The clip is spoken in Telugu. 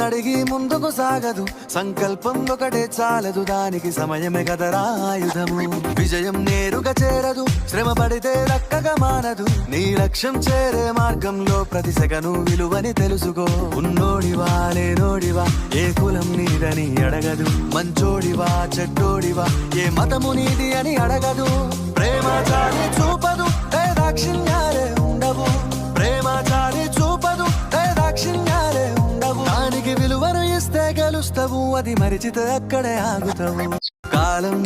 వెనకడిగి ముందుకు సాగదు, సంకల్పం ఒకటే చాలదు, దానికి సమయమే కదరా ఆయుధము. విజయం నేరుగా చేరదు, శ్రమ పడితే దక్కగా మానదు, నీ లక్ష్యం చేరే మార్గంలో ప్రతి సెకను విలువని తెలుసుకో. ఉన్నోడివా లేనోడివా, ఏ కులం నీదని అడగదు, మంచోడివా చెడ్డోడివా, ఏ మతము నీది అని అడగదు. ప్రేమ చాలి చూపదు, దాక్షిణ్యాలే ఉండవు, ప్రేమ చాలి చూపదు, దాక్షిణ్యాలే ఉండవు. దానికి విలువను ఇస్తే గెలుస్తావు, అది మరిచితే అక్కడే ఆగుతావు. కాలం